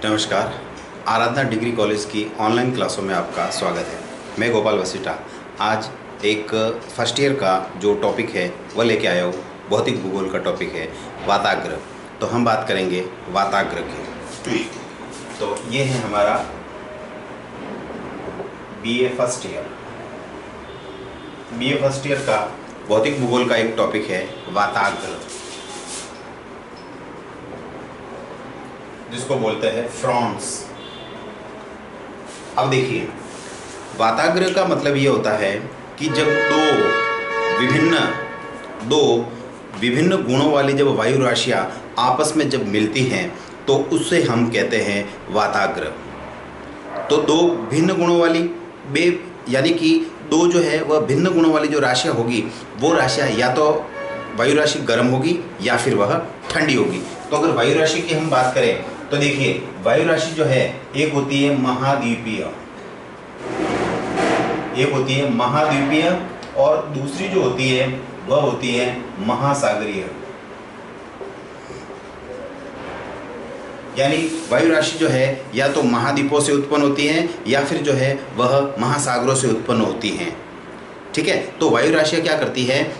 नमस्कार। आराधना degree college की online क्लासों में आपका स्वागत है। मैं गोपाल वसीटा आज एक फर्स्ट ईयर का जो टॉपिक है वह लेके आया हूँ। भौतिक भूगोल का टॉपिक है वाताग्र। तो हम बात करेंगे वाताग्र की। तो ये है हमारा बीए फर्स्ट ईयर का भौतिक भूगोल का एक टॉपिक है वाताग्र, जिसको बोलते हैं फ्रॉन्स। अब देखिए, वाताग्र का मतलब ये होता है कि जब दो विभिन्न गुणों वाली जब वायु राशियाँ आपस में जब मिलती हैं तो उससे हम कहते हैं वाताग्र। तो दो भिन्न गुणों वाली यानी कि दो जो है वह भिन्न गुणों वाली जो राशियाँ होगी वो राशियाँ या तो वायु राशि गर्म होगी या फिर वह ठंडी होगी। तो अगर वायु राशि की हम बात करें तो देखिए, वायु राशि जो है एक होती है महाद्वीपीय, और दूसरी जो होती है वह होती है महासागरीय। यानी वायु राशि जो है या तो महाद्वीपों से उत्पन्न होती है या फिर जो है वह महासागरों से उत्पन्न होती हैं। ठीक है। तो वायु राशियाँ क्या करती है,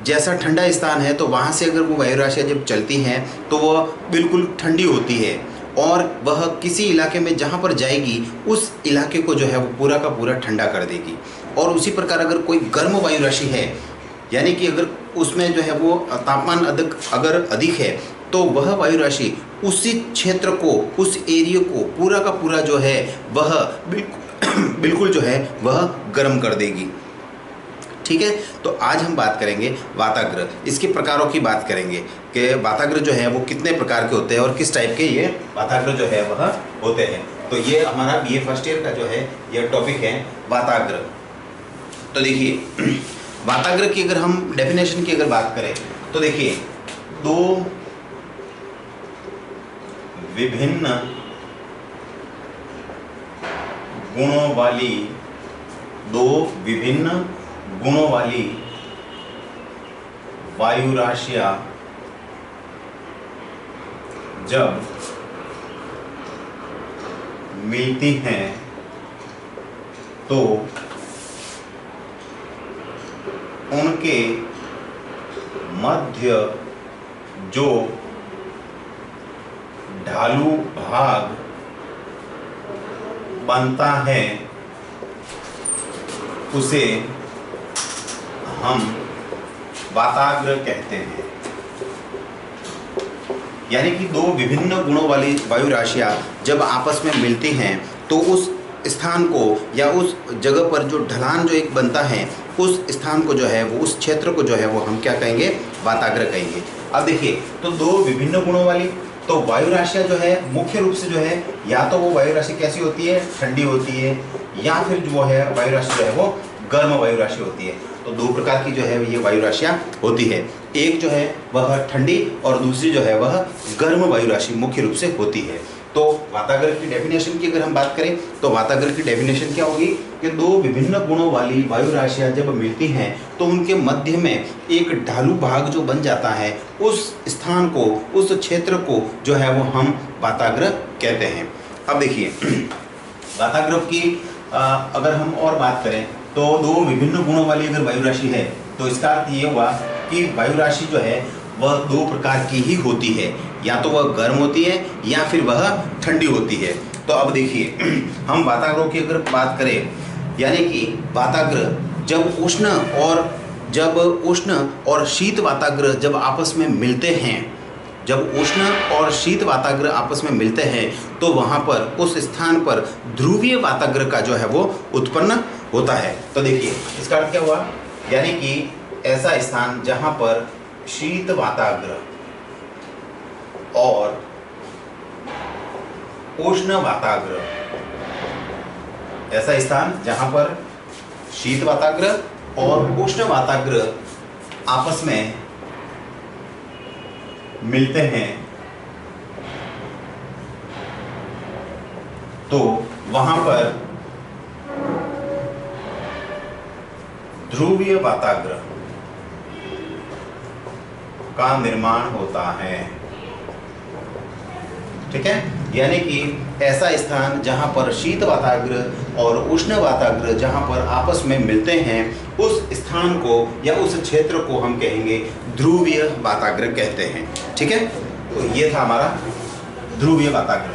जैसा ठंडा स्थान है तो वहाँ से अगर वो वायु राशियाँ जब चलती हैं तो वह बिल्कुल ठंडी होती है, और वह किसी इलाके में जहाँ पर जाएगी उस इलाके को जो है वो पूरा का पूरा ठंडा कर देगी। और उसी प्रकार अगर कोई गर्म वायु राशि है, यानी कि अगर उसमें जो है वो तापमान अगर अधिक है तो वह वायु राशि उसी क्षेत्र को, उस एरिया को पूरा का पूरा जो है वह बिल्कुल जो है वह गर्म कर देगी। ठीक है। तो आज हम बात करेंगे वाताग्र, इसके प्रकारों की बात करेंगे कि वाताग्र जो है वो कितने प्रकार के होते हैं और किस टाइप के ये वाताग्र जो है वह होते हैं। तो ये हमारा बीए फर्स्ट ईयर का जो है ये टॉपिक है वाताग्र। तो देखिए, वाताग्र की अगर हम डेफिनेशन की अगर बात करें तो देखिए, दो विभिन्न गुणों वाली वायु राशियां जब मिलती हैं तो उनके मध्य जो ढालू भाग बनता है उसे हम वाताग्र कहते हैं। यानी कि दो विभिन्न गुणों वाली वायु राशियां जब आपस में मिलती हैं तो उस स्थान को या उस जगह पर जो ढलान जो एक बनता है उस स्थान को जो है वो, उस क्षेत्र को जो है वो हम क्या कहेंगे, वाताग्र कहेंगे। अब देखिए, तो दो विभिन्न गुणों वाली तो वायु राशियाँ जो है मुख्य रूप से जो है या तो वो वायु राशि कैसी होती है, ठंडी होती है, या फिर जो है वायु राशि जो है वो गर्म वायु राशि होती है। तो दो प्रकार की जो है ये वायु राशियाँ होती है, एक जो है वह ठंडी और दूसरी जो है वह गर्म वायु राशि मुख्य रूप से होती है। तो वाताग्र की डेफिनेशन की अगर हम बात करें तो वाताग्र की डेफिनेशन क्या होगी कि दो विभिन्न गुणों वाली वायु राशियाँ जब मिलती हैं तो उनके मध्य में एक ढालू भाग जो बन जाता है, उस स्थान को, उस क्षेत्र को जो है वो हम वाताग्र कहते हैं। अब देखिए, वाताग्र की अगर हम और बात करें तो दो विभिन्न गुणों वाली अगर वायु राशि है तो इसका अर्थ ये हुआ कि वायु राशि जो है वह दो प्रकार की ही होती है, या तो वह गर्म होती है या फिर वह ठंडी होती है। तो अब देखिए, हम वाताग्रों की अगर बात करें, यानी कि वाताग्र जब उष्ण और शीत वाताग्र जब आपस में मिलते हैं, जब उष्ण और शीत वाताग्र आपस में मिलते हैं तो वहाँ पर उस स्थान पर ध्रुवीय वाताग्र का जो है वो उत्पन्न होता है। तो देखिए, इसका अर्थ क्या हुआ, यानी कि ऐसा स्थान जहाँ पर शीत वाताग्र और उष्ण वाताग्र, ऐसा स्थान जहां पर शीत वाताग्र और उष्ण वाताग्र आपस में मिलते हैं तो वहां पर ध्रुवीय वाताग्र का निर्माण होता है। ठीक है, यानी कि ऐसा स्थान जहाँ पर शीत वाताग्र और उष्ण वाताग्र जहाँ पर आपस में मिलते हैं, उस स्थान को या उस क्षेत्र को हम कहेंगे ध्रुवीय वाताग्र कहते हैं। ठीक है, तो ये था हमारा ध्रुवीय वाताग्र।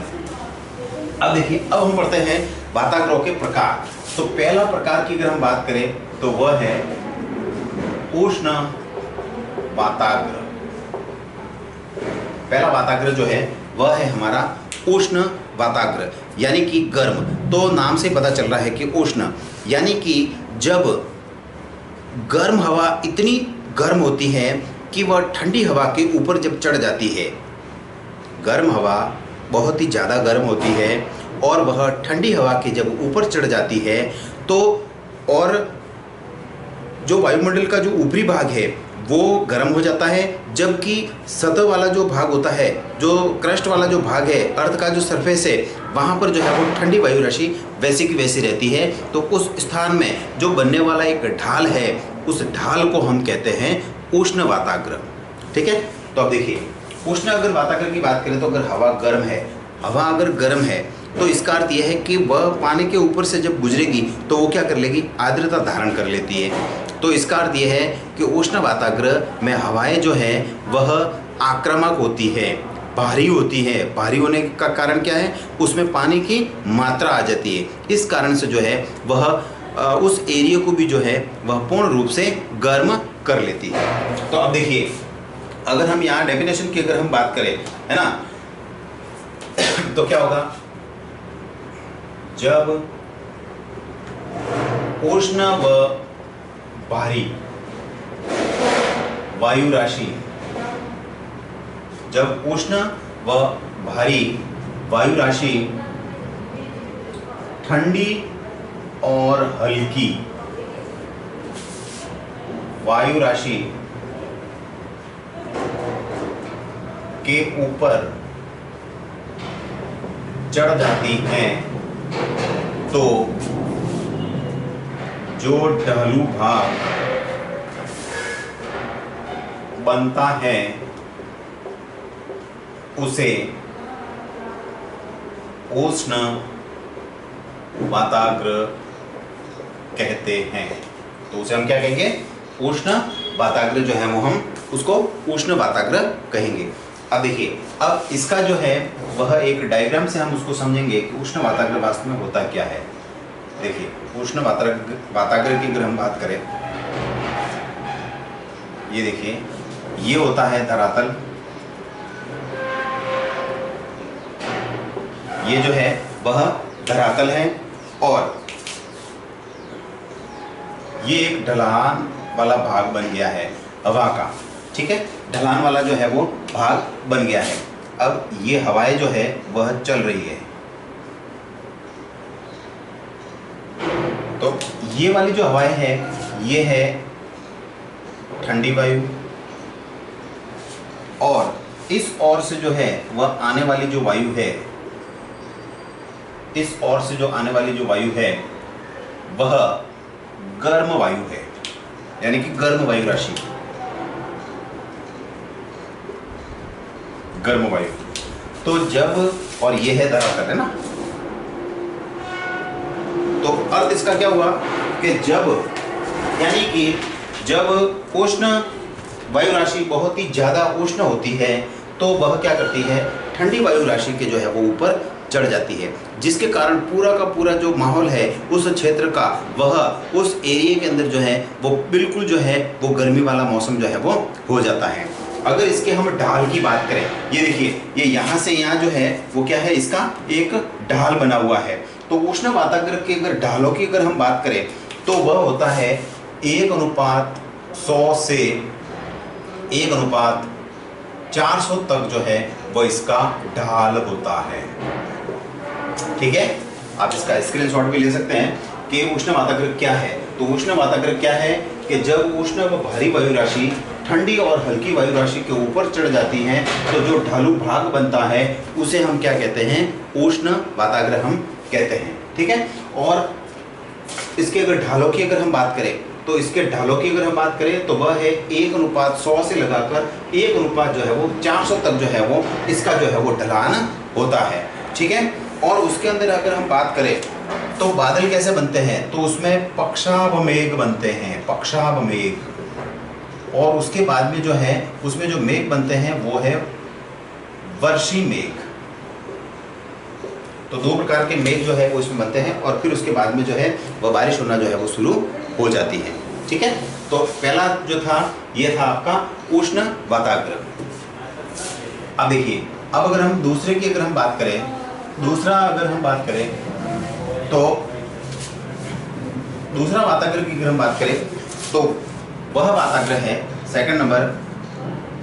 अब देखिए, अब हम पढ़ते हैं वाताग्रों के प्रकार। तो पहला प्रकार की अगर हम बात करें तो वह है उष्ण वाताग्र। पहला वाताग्र जो है वह है हमारा उष्ण वाताग्र, यानी कि गर्म। तो नाम से पता चल रहा है कि उष्ण, यानी कि जब गर्म हवा इतनी गर्म होती है कि वह ठंडी हवा के ऊपर जब चढ़ जाती है, गर्म हवा बहुत ही ज़्यादा गर्म होती है और वह ठंडी हवा के जब ऊपर चढ़ जाती है तो, और जो वायुमंडल का जो ऊपरी भाग है वो गर्म हो जाता है, जबकि सतह वाला जो भाग होता है, जो क्रस्ट वाला जो भाग है, अर्थ का जो सरफेस है, वहाँ पर जो है वो ठंडी वायु राशि वैसी की वैसी रहती है। तो उस स्थान में जो बनने वाला एक ढाल है, उस ढाल को हम कहते हैं उष्ण वाताग्र। ठीक है, तो अब देखिए, उष्ण अगर वाताग्र की बात करें तो अगर हवा गर्म है, हवा अगर गर्म है तो इसका अर्थ यह है कि वह पानी के ऊपर से जब गुजरेगी तो वो क्या कर लेगी, आर्द्रता धारण कर लेती है। तो इसका अर्थ यह है कि उष्ण वाताग्र में हवाएं जो है वह आक्रामक होती है, भारी होती है। भारी होने का कारण क्या है, उसमें पानी की मात्रा आ जाती है। इस कारण से जो है वह उस एरिया को भी जो है वह पूर्ण रूप से गर्म कर लेती है। तो अब देखिए, अगर हम यहाँ डेफिनेशन की अगर हम बात करें, है ना, तो क्या होगा, जब उष्ण व भारी वायु राशि, जब उष्ण व भारी वायु राशि ठंडी और हल्की वायु राशि के ऊपर चढ़ जाती हैं तो जो ढालू भाग बनता है उसे उष्ण वाताग्र कहते हैं। तो उसे हम क्या कहेंगे, उष्ण वाताग्र जो है वो हम उसको उष्ण वाताग्र कहेंगे। अब देखिए, अब इसका जो है वह एक डायग्राम से हम उसको समझेंगे कि उष्ण वाताग्र वास्तव में होता क्या है। देखिए, उष्ण वाताग्र की अगर हम बात करें, ये देखिए, ये होता है धरातल, ये जो है वह धरातल है, और ये एक ढलान वाला भाग बन गया है हवा का। ठीक है, ढलान वाला जो है वो भाग बन गया है। अब ये हवाएं जो है वह चल रही है, तो ये वाली जो हवाएं है ये है ठंडी वायु, और इस ओर से जो है वह आने वाली जो वायु है, इस ओर से जो आने वाली जो वायु है वह गर्म वायु है, यानी कि गर्म वायु राशि, गर्म वायु। तो जब, और यह है धरातल, है ना, तो अर्थ इसका क्या हुआ कि जब, यानी कि जब उष्ण वायु राशि बहुत ही ज़्यादा उष्ण होती है तो वह क्या करती है, ठंडी वायु राशि के जो है वो ऊपर चढ़ जाती है, जिसके कारण पूरा का पूरा जो माहौल है उस क्षेत्र का, वह उस एरिया के अंदर जो है वो बिल्कुल जो है वो गर्मी वाला मौसम जो है वो हो जाता है। अगर इसके हम ढाल की बात करें, ये देखिए, ये यहाँ से यहाँ जो है वो क्या है, इसका एक ढाल बना हुआ है। तो उष्ण वाताग्र के अगर ढालों की अगर हम बात करें तो वह होता है 1:100 से 1:400 तक जो है वो इसका ढाल होता है। ठीक है, आप इसका स्क्रीनशॉट भी ले सकते हैं कि उष्ण वाताग्र क्या है। तो उष्ण वाताग्र क्या है कि जब उष्ण व भारी वायु राशि ठंडी और हल्की वायु राशि के ऊपर चढ़ जाती है तो जो ढालू भाग बनता है उसे हम क्या कहते हैं, उष्ण वाताग्र हम कहते हैं। ठीक है, और इसके अगर ढालों की अगर हम बात करें तो इसके ढालों की अगर हम बात करें तो वह है 1:100 से लगाकर 1 जो है वो 400 तक जो है वो इसका जो है वो ढलान होता है। ठीक है। और उसके अंदर अगर हम बात करें तो बादल कैसे बनते हैं, तो उसमें पक्षाभ मेघ बनते हैं, पक्षाभ मेघ। और उसके बाद में जो है उसमें जो मेघ बनते हैं वो है वर्षी मेघ। तो दो प्रकार के मेघ जो है वो इसमें बनते हैं और फिर उसके बाद में जो है वह बारिश होना जो है वो शुरू हो जाती है। ठीक है। तो पहला जो था ये था आपका उष्ण वाताग्र। अब देखिए, अब अगर हम दूसरे की अगर हम बात करें, दूसरा अगर हम बात करें तो दूसरा वाताग्र की अगर हम बात करें तो वह वाताग्र है सेकंड नंबर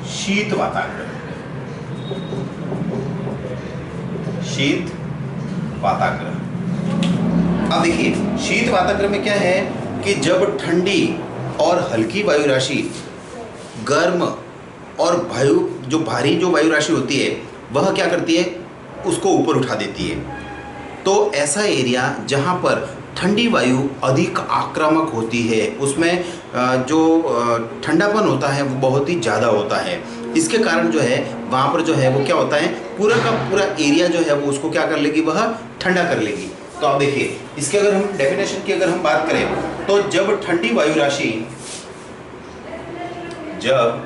शीत वाताग्र। शीत वाताग्र। अब देखिए शीत वाताग्र में क्या है कि जब ठंडी और हल्की वायु राशि गर्म और वायु जो भारी जो वायु राशि होती है वह क्या करती है, उसको ऊपर उठा देती है। तो ऐसा एरिया जहाँ पर ठंडी वायु अधिक आक्रामक होती है, उसमें जो ठंडापन होता है वो बहुत ही ज़्यादा होता है। इसके कारण जो है वहाँ पर जो है वो क्या होता है, पूरा का पूरा एरिया जो है वो उसको क्या कर लेगी, वह ठंडा कर लेगी। तो आप देखिए इसके अगर हम डेफिनेशन की अगर हम बात करें तो जब ठंडी वायु राशि, जब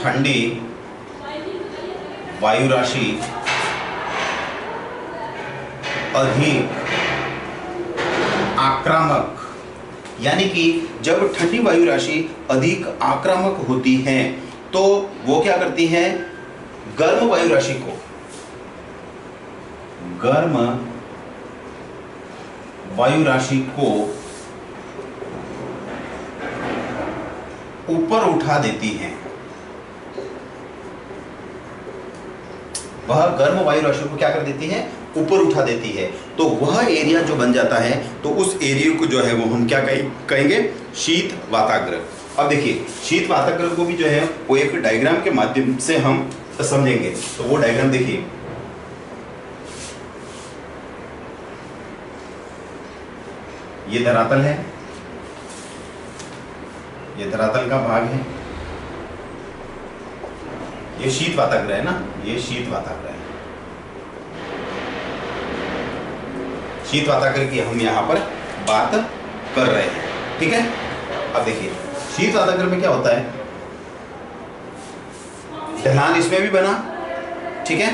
ठंडी वायु राशि अधिक आक्रामक, यानी कि जब ठंडी वायु राशि अधिक आक्रामक होती है तो वो क्या करती है, गर्म वायु राशि को, गर्म वायु राशि को ऊपर उठा देती है। वह गर्म वायु राशि को क्या कर देती है, ऊपर उठा देती है। तो वह एरिया जो बन जाता है तो उस एरिया को जो है वो हम क्या कहेंगे, शीत वाताग्र। अब देखिए शीत वाताग्र को भी जो है वो एक डायग्राम के माध्यम से हम समझेंगे। तो वो डायग्राम देखिए, ये धरातल है, ये धरातल का भाग है, ये शीत वाताग्र है ना, ये शीत वाताग्र है। शीत वाताग्र की हम यहाँ पर बात कर रहे हैं। ठीक है। अब देखिए शीत वाताग्र में क्या होता है, ढलान इसमें भी बना, ठीक है।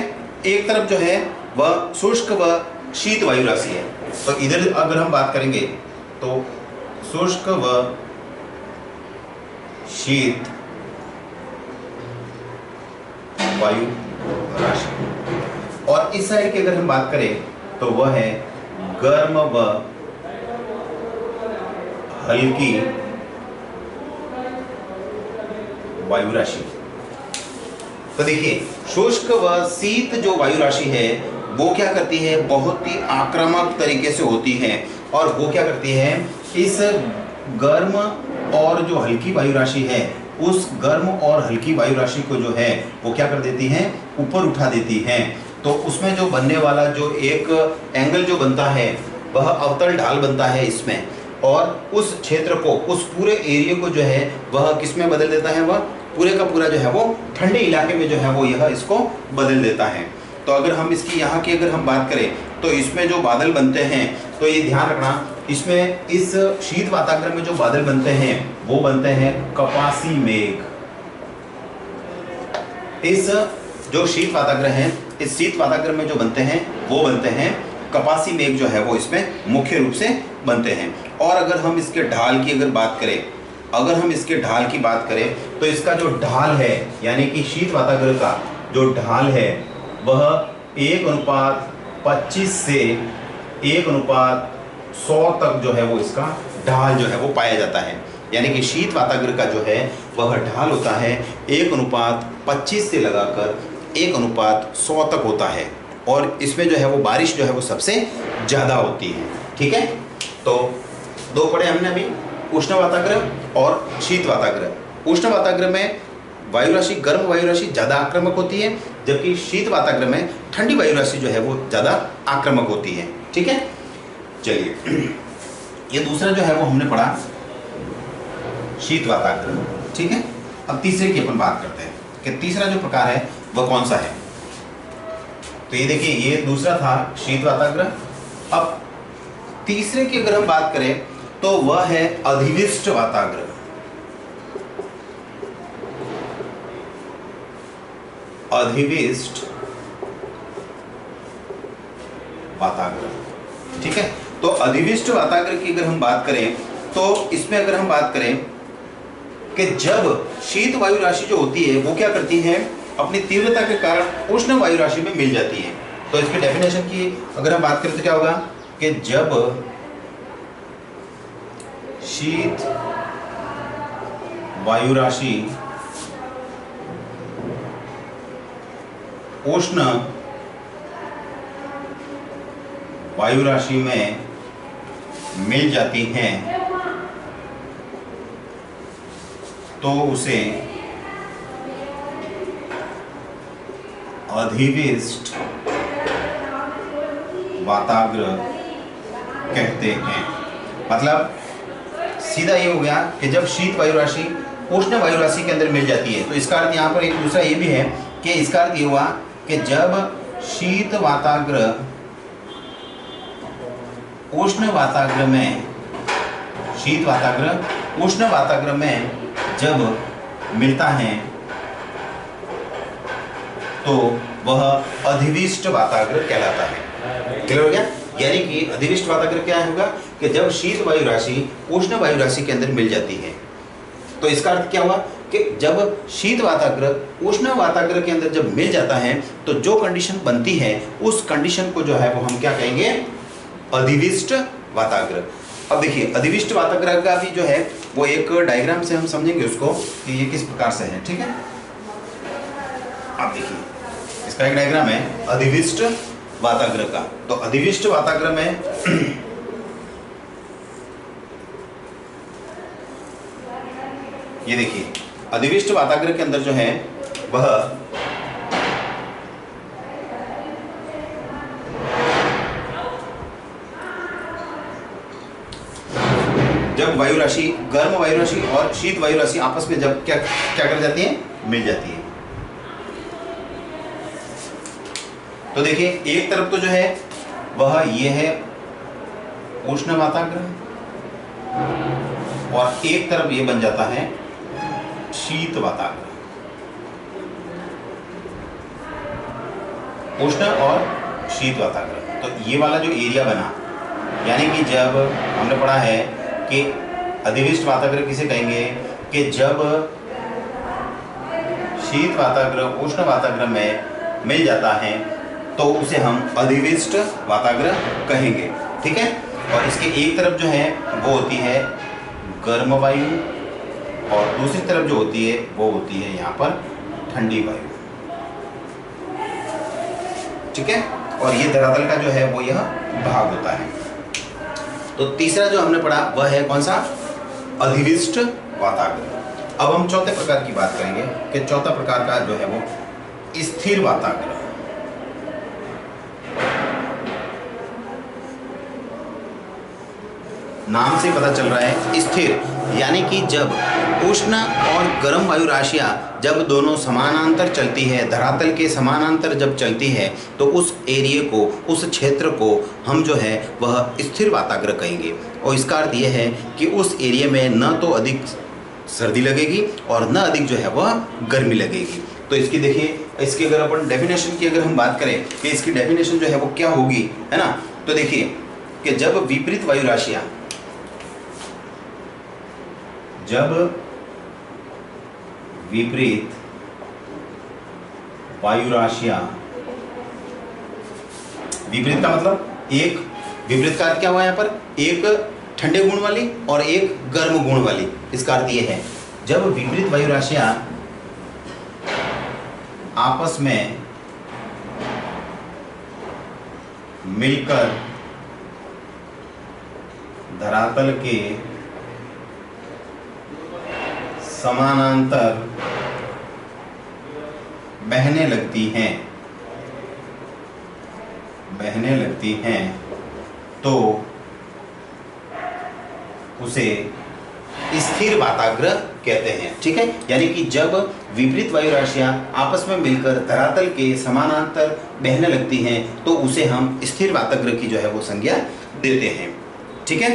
एक तरफ जो है वह शुष्क व शीत वायु राशि है। तो इधर अगर हम बात करेंगे तो शुष्क व शीत वायु राशि, और इस साइड की अगर हम बात करें तो वह है गर्म व हल्की वायु राशि। तो देखिए शुष्क व शीत जो वायु राशि है वो क्या करती है, बहुत ही आक्रामक तरीके से होती है। और वो क्या करती है, इस गर्म और जो हल्की वायु राशि है, उस गर्म और हल्की वायु राशि को जो है वो क्या कर देती है, ऊपर उठा देती है। तो उसमें जो बनने वाला जो एक एंगल जो बनता है वह अवतल ढाल बनता है इसमें, और उस क्षेत्र को, उस पूरे एरिया को जो है वह किस में बदल देता है, वह पूरे का पूरा जो है वो ठंडे इलाके में जो है वो यह इसको बदल देता है। तो अगर हम इसकी यहाँ की अगर हम बात करें तो इसमें जो बादल बनते हैं, तो ये ध्यान रखना, इसमें इस शीत वाताग्र में जो बादल बनते हैं वो बनते हैं कपासी मेघ। इस जो शीत वाताग्र है, इस शीत वाताग्र में जो बनते हैं वो बनते हैं कपासी मेघ जो है वो इसमें मुख्य रूप से बनते हैं। और अगर हम इसके ढाल की अगर बात करें, अगर हम इसके ढाल की बात करें तो इसका जो ढाल है, यानी कि शीत वाताग्र का जो ढाल है वह 1:25 से 1:100 तक जो है वो इसका ढाल जो है वो पाया जाता है। यानी कि शीत वाताग्र का जो है वह ढाल होता है 1:25 से लगाकर 1:100 तक होता है। और इसमें जो है वो बारिश जो है वो सबसे ज़्यादा होती है। ठीक है। तो दो पढ़े हमने अभी, उष्ण वाताग्र और शीत वाताग्र। उष्ण वाताग्र में वायु राशि, गर्म वायु राशि ज़्यादा आक्रामक होती है, जबकि शीत वाताग्र में ठंडी वायु राशि जो है वो ज़्यादा आक्रामक होती है। ठीक है। चलिए ये दूसरा जो है वो हमने पढ़ा शीत वाताग्र। ठीक है। अब तीसरे की अपन बात करते हैं कि तीसरा जो प्रकार है वह कौन सा है। तो ये देखिए, ये दूसरा था शीत वाताग्र। अब तीसरे की अगर हम बात करें तो वह है अधिविष्ट वाताग्र। अधिविष्ट वाताग्र, ठीक है। तो अधिविष्ट वाताग्र की अगर हम बात करें तो इसमें अगर हम बात करें कि जब शीत वायु राशि जो होती है वो क्या करती है, अपनी तीव्रता के कारण उष्ण वायु राशि में मिल जाती है। तो इसके डेफिनेशन की अगर हम बात करें तो क्या होगा कि जब शीत वायु राशि उष्ण वायु राशि में मिल जाती हैं तो उसे अधिविष्ट वाताग्र कहते हैं। मतलब सीधा ये हो गया कि जब शीत वायु राशि उष्ण वायु राशि के अंदर मिल जाती है, तो इसका अर्थ यहाँ पर एक दूसरा ये भी है कि इसका अर्थ ये हुआ कि जब शीत वाताग्र उष्ण वाताग्र में, शीत वाताग्र उष्ण वाताग्र में जब मिलता है तो वह अधिविष्ट वाताग्र कहलाता है। क्लियर हो गया? यानी कि अधिविष्ट वाताग्र क्या होगा कि जब शीत वायु राशि उष्ण वायु राशि के अंदर मिल जाती है। तो इसका अर्थ क्या हुआ कि जब शीत वाताग्र उष्ण वाताग्र के अंदर जब मिल जाता है तो जो कंडीशन बनती है उस कंडीशन को जो है वो हम क्या कहेंगे, अधिविष्ट वाताग्र। अब देखिए, अधिविष्ट वाताग्र का भी जो है वो एक डायग्राम से हम समझेंगे उसको कि ये किस प्रकार से है, ठीक है। अब देखिए, इसका एक डायग्राम है अधिविष्ट वाताग्र का। तो अधिविष्ट वाताग्र में ये देखिए, अधिविष्ट वाताग्र के अंदर जो है वह जब वायु राशि, गर्म वायु राशि और शीत वायु राशि आपस में जब क्या क्या कर जाती है, मिल जाती है। तो देखिए, एक तरफ तो जो है वह ये है उष्ण वाताग्र और एक तरफ ये बन जाता है शीत वाताग्र। उष्ण और शीत वाताग्र। तो ये वाला जो एरिया बना, यानी कि जब हमने पढ़ा है कि अधिविष्ट वाताग्र किसे कहेंगे कि जब शीत वाताग्र उष्ण वाताग्र में मिल जाता है तो उसे हम अधिविष्ट वाताग्र कहेंगे, ठीक है। और इसके एक तरफ जो है वो होती है गर्म वायु और दूसरी तरफ जो होती है वो होती है यहाँ पर ठंडी वायु, ठीक है। और ये धरातल का जो है वो यह भाग होता है। तो तीसरा जो हमने पढ़ा वह है कौन सा, अधिविष्ट वाताग्र। अब हम चौथे प्रकार की बात करेंगे कि चौथा प्रकार का जो है वो स्थिर वाताग्र। नाम से पता चल रहा है स्थिर, यानी कि जब उष्ण और गर्म वायु राशियाँ जब दोनों समानांतर चलती है, धरातल के समानांतर जब चलती है तो उस एरिया को, उस क्षेत्र को हम जो है वह स्थिर वाताग्र कहेंगे। और इसका अर्थ यह है कि उस एरिया में न तो अधिक सर्दी लगेगी और न अधिक जो है वह गर्मी लगेगी। तो इसकी देखिए, इसकी अगर अपन डेफिनेशन की अगर हम बात करें कि इसकी डेफिनेशन जो है वो क्या होगी, है ना। तो देखिए कि जब विपरीत वायु राशियाँ, जब विपरीत वायु राशियां, विपरीत का मतलब एक, विपरीत का अर्थ क्या हुआ यहाँ पर, एक ठंडे गुण वाली और एक गर्म गुण वाली। इसका अर्थ ये है जब विपरीत वायु राशियां आपस में मिलकर धरातल के समानांतर बहने लगती हैं तो उसे स्थिर वाताग्र कहते हैं। ठीक है, यानी कि जब विपरीत वायु राशियां आपस में मिलकर धरातल के समानांतर बहने लगती हैं तो उसे हम स्थिर वाताग्र की जो है वो संज्ञा देते हैं। ठीक है,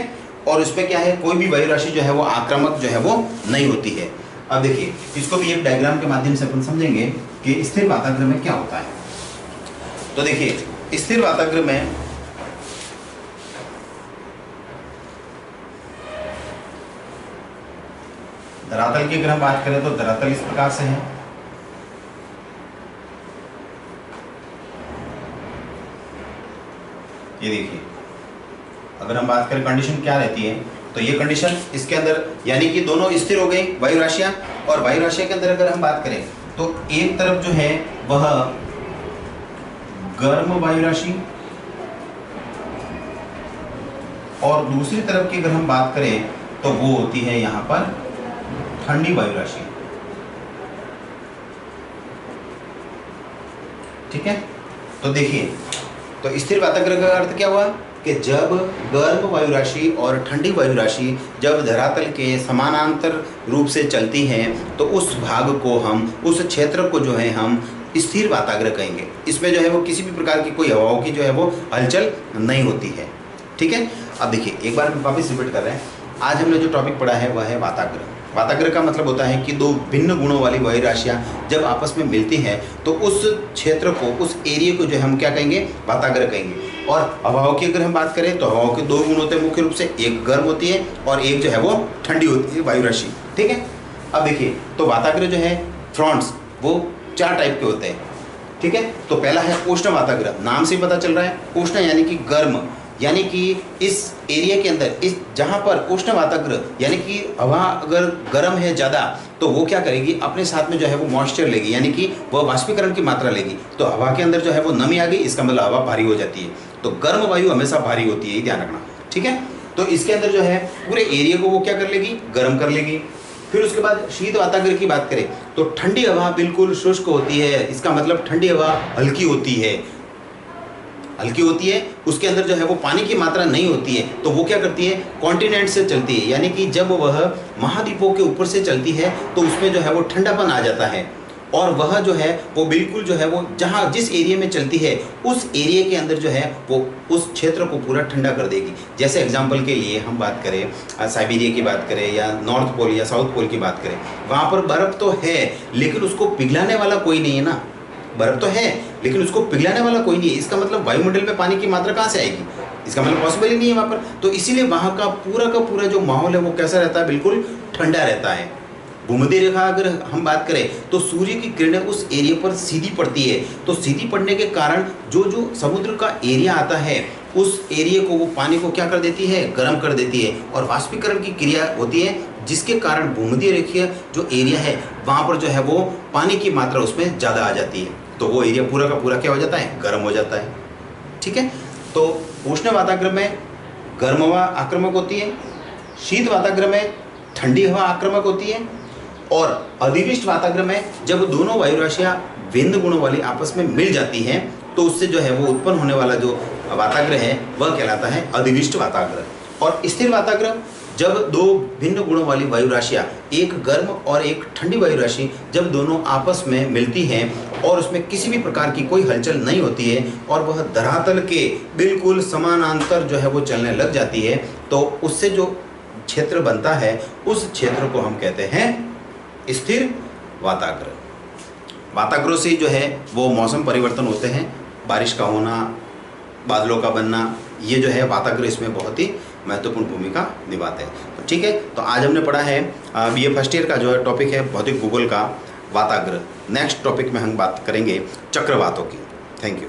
और उसमें क्या है, कोई भी वायु राशि जो है वो आक्रामक जो है वो नहीं होती है। अब देखिए, इसको भी एक डायग्राम के माध्यम से अपन समझेंगे कि स्थिर वाताग्र में क्या होता है। तो देखिए, स्थिर वाताग्र में धरातल की अगर हम बात करें तो धरातल इस प्रकार से है। ये देखिए, अगर हम बात करें कंडीशन क्या रहती है, तो ये कंडीशन इसके अंदर यानी कि दोनों स्थिर हो गई वायु राशियां, और वायु राशियां के अंदर अगर हम बात करें तो एक तरफ जो है वह गर्म वायु राशि और दूसरी तरफ की अगर हम बात करें तो वो होती है यहां पर ठंडी वायु राशि। ठीक है, तो देखिए, तो स्थिर वाताग्र का अर्थ क्या हुआ कि जब गर्म वायु राशि और ठंडी वायु राशि जब धरातल के समानांतर रूप से चलती हैं तो उस भाग को हम, उस क्षेत्र को जो है हम स्थिर वाताग्र कहेंगे। इसमें जो है वो किसी भी प्रकार की कोई हवाओं की जो है वो हलचल नहीं होती है। ठीक है, अब देखिए, एक बार वापस रिपीट कर रहे हैं। आज हमने जो टॉपिक पढ़ा है वह है वाताग्र। वाताग्र का मतलब होता है कि दो भिन्न गुणों वाली वायु राशियां जब आपस में मिलती हैं तो उस क्षेत्र को, उस एरिया को जो है हम क्या कहेंगे, वाताग्र कहेंगे। और हवाओं की अगर हम बात करें तो हवाओं के दो गुण होते हैं मुख्य रूप से, एक गर्म होती है और एक जो है वो ठंडी होती है वायु राशि। ठीक है, अब देखिए, तो वाताग्र जो है फ्रंट्स वो 4 टाइप के होते हैं। ठीक है, तो पहला है उष्ण वाताग्र, नाम से पता चल रहा है, उष्ण यानी कि गर्म, यानी कि इस एरिया के अंदर, इस जहाँ पर उष्ण वाताग्र यानी कि हवा अगर गर्म है ज़्यादा तो वो क्या करेगी, अपने साथ में जो है वो मॉइस्चर लेगी, यानी कि वह वाष्पीकरण की मात्रा लेगी। तो हवा के अंदर जो है वो नमी आ गई, इसका मतलब हवा भारी हो जाती है। तो गर्म वायु हमेशा भारी होती है, ये ध्यान रखना। ठीक है, तो इसके अंदर जो है पूरे एरिया को वो क्या कर लेगी, गर्म कर लेगी। फिर उसके बाद शीत वाताग्र की बात करें तो ठंडी हवा बिल्कुल शुष्क होती है, इसका मतलब ठंडी हवा हल्की होती है, हल्की होती है, उसके अंदर जो है वो पानी की मात्रा नहीं होती है। तो वो क्या करती है, कॉन्टिनेंट से चलती है, यानी कि जब वह महाद्वीपों के ऊपर से चलती है तो उसमें जो है वो ठंडापन आ जाता है, और वह जो है वो बिल्कुल जो है वो जहाँ जिस एरिया में चलती है उस एरिया के अंदर जो है वो उस क्षेत्र को पूरा ठंडा कर देगी। जैसे एग्जांपल के लिए हम बात करें साइबेरिया की बात करें या नॉर्थ पोल या साउथ पोल की बात करें, वहाँ पर बर्फ़ तो है लेकिन उसको पिघलाने वाला कोई नहीं है ना। बर्फ तो है लेकिन उसको पिघलाने वाला कोई नहीं है, इसका मतलब वायुमंडल में पानी की मात्रा कहाँ से आएगी, इसका मतलब पॉसिबल ही नहीं है वहाँ पर। तो इसीलिए वहाँ का पूरा जो माहौल है वो कैसा रहता है, बिल्कुल ठंडा रहता है। भूमध्य रेखा अगर हम बात करें तो सूर्य की किरणें उस एरिया पर सीधी पड़ती है, तो सीधी पड़ने के कारण जो समुद्र का एरिया आता है उस एरिया को वो पानी को क्या कर देती है, गर्म कर देती है, और वाष्पीकरण की क्रिया होती है जिसके कारण भूमध्य रेखीय जो एरिया है वहाँ पर जो है वो पानी की मात्रा उसमें ज़्यादा आ जाती है, तो वो एरिया पूरा का पूरा क्या हो जाता है, गर्म हो जाता है। ठीक है, तो उष्ण वाताग्र में गर्म हवा आक्रामक होती है, शीत वाताग्र में ठंडी हवा आक्रामक होती है, और अधिविष्ट वाताग्र में जब दोनों वायु राशियाँ भिन्न गुणों वाली आपस में मिल जाती हैं तो उससे जो है वो उत्पन्न होने वाला जो वाताग्र है वह कहलाता है अधिविष्ट वाताग्र। और स्थिर वाताग्र जब दो भिन्न गुणों वाली वायु राशियाँ, एक गर्म और एक ठंडी वायु राशि जब दोनों आपस में मिलती हैं और उसमें किसी भी प्रकार की कोई हलचल नहीं होती है और वह धरातल के बिल्कुल समानांतर जो है वो चलने लग जाती है, तो उससे जो क्षेत्र बनता है उस क्षेत्र को हम कहते हैं स्थिर वाताग्र। वाताग्रों से जो है वो मौसम परिवर्तन होते हैं, बारिश का होना, बादलों का बनना, ये जो है वाताग्र इसमें बहुत ही महत्वपूर्ण भूमिका निभाते हैं। तो ठीक है, तो आज हमने पढ़ा है BA फर्स्ट ईयर का जो है टॉपिक है भौतिक भूगोल का वाताग्र। नेक्स्ट टॉपिक में हम बात करेंगे चक्रवातों की। Thank you.